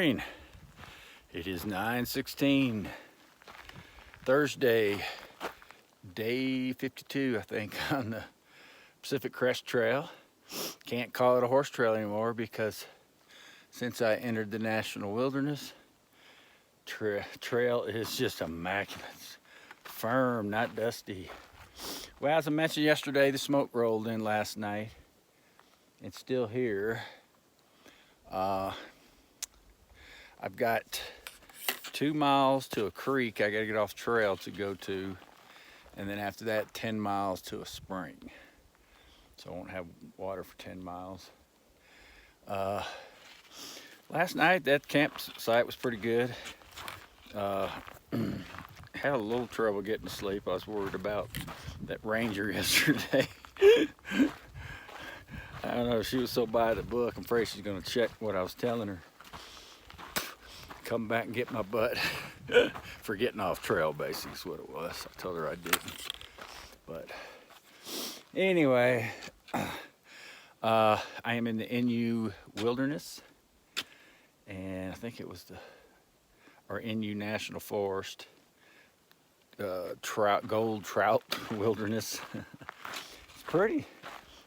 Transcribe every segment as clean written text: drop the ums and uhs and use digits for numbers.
morning. It is 9:16, Thursday, day 52, I think, on the Pacific Crest Trail. Can't call it a horse trail anymore because since I entered the national wilderness, trail is just immaculate. It's firm, not dusty. Well, as I mentioned yesterday, the smoke rolled in last night. It's still here. I've got 2 miles to a creek I gotta get off trail to go to, and then after that 10 miles to a spring. So I won't have water for 10 miles. Last night that campsite was pretty good. Had a little trouble getting to sleep. I was worried about that ranger yesterday. I don't know, she was so by the book, I'm afraid she's gonna check what I was telling her. Come back and get my butt for getting off trail, basically is what it was. I told her I didn't. But anyway, I am in the NU wilderness, and I think it was our NU National Forest, gold trout wilderness. It's pretty.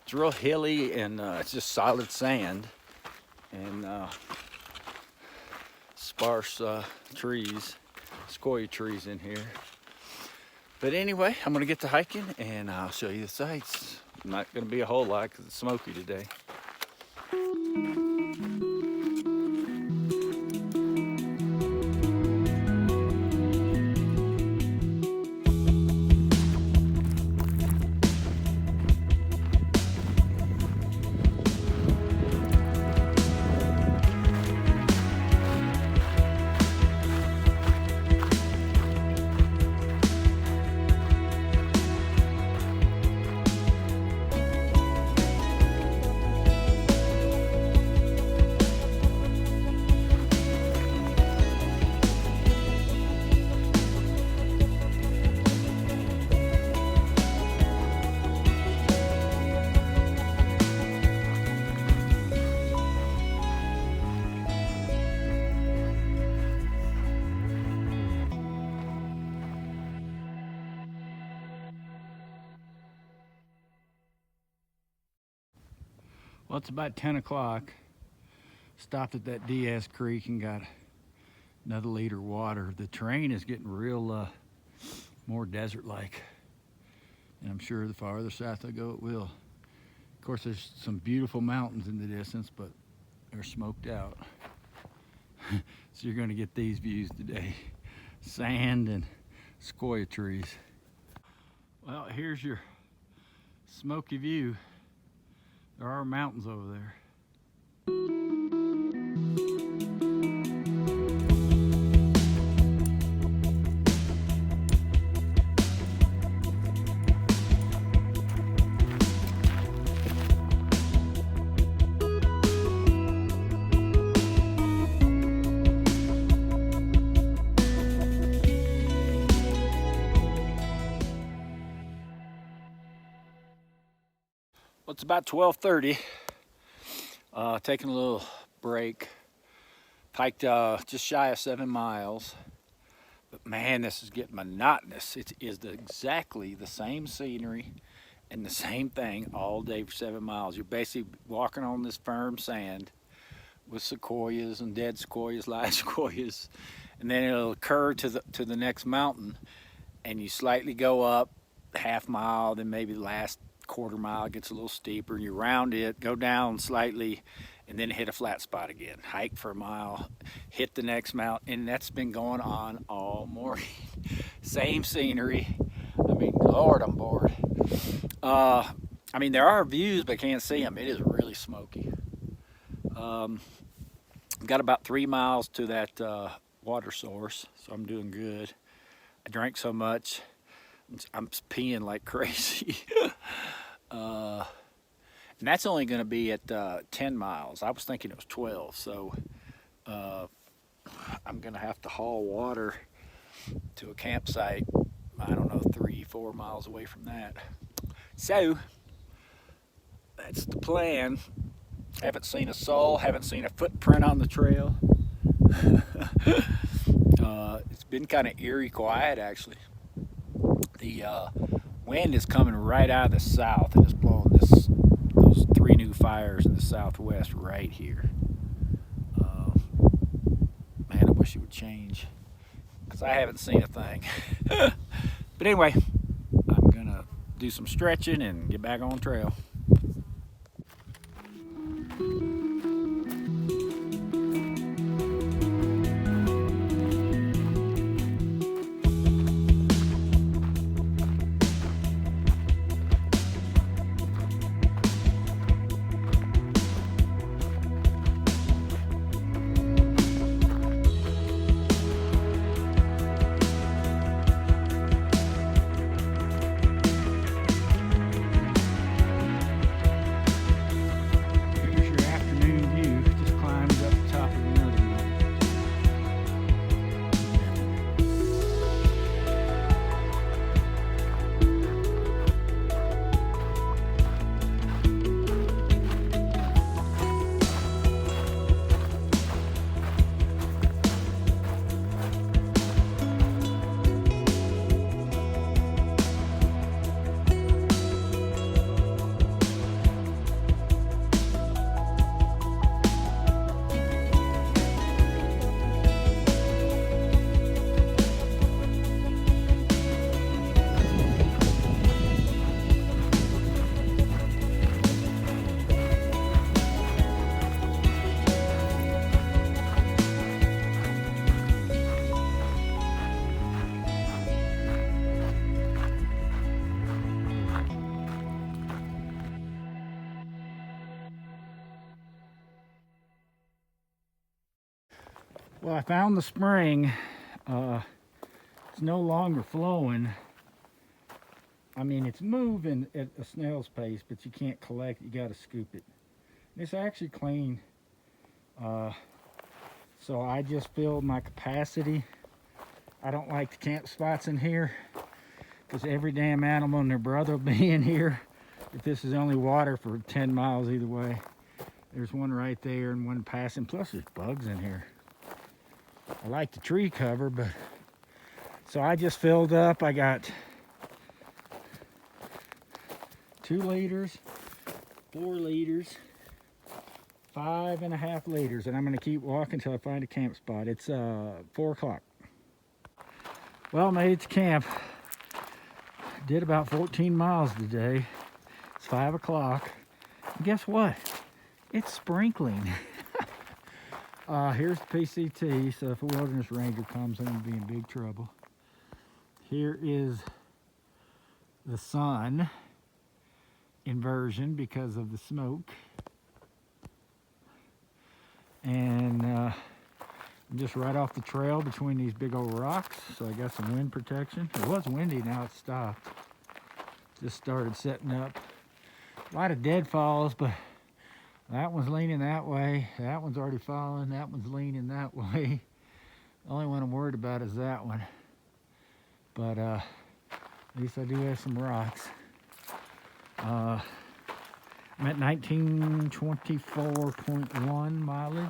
It's real hilly, and it's just solid sand and sparse trees, sequoia trees in here. But anyway, I'm gonna get to hiking and I'll show you the sights. Not gonna be a whole lot because it's smoky today. Well, it's about 10 o'clock. Stopped at that DS Creek and got another liter of water. The terrain is getting real, more desert-like. And I'm sure the farther south I go, it will. Of course, there's some beautiful mountains in the distance, but they're smoked out. So you're gonna get these views today. Sand and sequoia trees. Well, here's your smoky view. There are mountains over there. Well, it's about 12:30. Taking a little break. Hiked just shy of 7 miles. But man, this is getting monotonous. It is exactly the same scenery and the same thing all day for 7 miles. You're basically walking on this firm sand with sequoias and dead sequoias, live sequoias, and then it'll occur to the next mountain, and you slightly go up half mile, then maybe the last quarter mile it gets a little steeper, and you round it, go down slightly, and then hit a flat spot again. Hike for a mile, hit the next mountain, and that's been going on all morning. Same scenery. I mean, Lord, I'm bored. I mean, there are views, but I can't see them. It is really smoky. Got about 3 miles to that water source, so I'm doing good. I drank so much, I'm peeing like crazy. And that's only going to be at 10 miles. I was thinking it was 12, so I'm going to have to haul water to a campsite, I don't know, 3-4 miles away from that. So that's the plan. Haven't seen a soul, haven't seen a footprint on the trail. It's been kind of eerie quiet actually. The wind is coming right out of the south and it's blowing those three new fires in the southwest right here. Man, I wish it would change because I haven't seen a thing. But anyway, I'm gonna do some stretching and get back on trail. Well, I found the spring. It's no longer flowing. I mean, it's moving at a snail's pace, but you can't collect. You got to scoop it. It's actually clean. So I just filled my capacity. I don't like the camp spots in here because every damn animal and their brother will be in here. If this is only water for 10 miles either way. There's one right there and one passing. Plus there's bugs in here. I like the tree cover, but so I just filled up. I got 2 liters, 4 liters, 5.5 liters, and I'm going to keep walking until I find a camp spot. It's 4 o'clock. Well, made it to camp. Did about 14 miles today. It's 5 o'clock. And guess what? It's sprinkling. Here's the PCT, so if a wilderness ranger comes, I'm going to be in big trouble. Here is the sun inversion because of the smoke. And I'm just right off the trail between these big old rocks, so I got some wind protection. It was windy, now it's stopped. Just started setting up. A lot of deadfalls, but that one's leaning that way. That one's already falling. That one's leaning that way. The only one I'm worried about is that one. But at least I do have some rocks. I'm at 1924.1 mileage.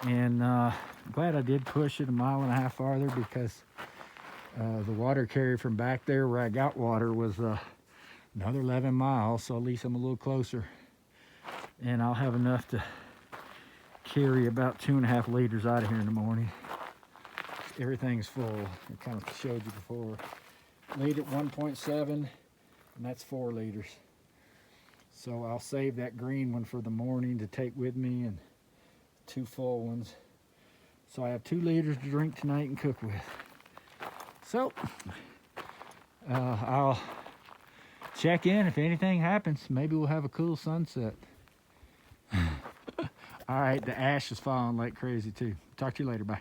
And I'm glad I did push it 1.5 miles farther because the water carrier from back there where I got water was another 11 miles. So at least I'm a little closer. And I'll have enough to carry about 2.5 liters out of here in the morning. Everything's full. I kind of showed you before. Lead at 1.7, and that's 4 liters. So I'll save that green one for the morning to take with me and 2 full ones. So I have 2 liters to drink tonight and cook with. So I'll check in if anything happens. Maybe we'll have a cool sunset. All right, the ash is falling like crazy too. Talk to you later. Bye.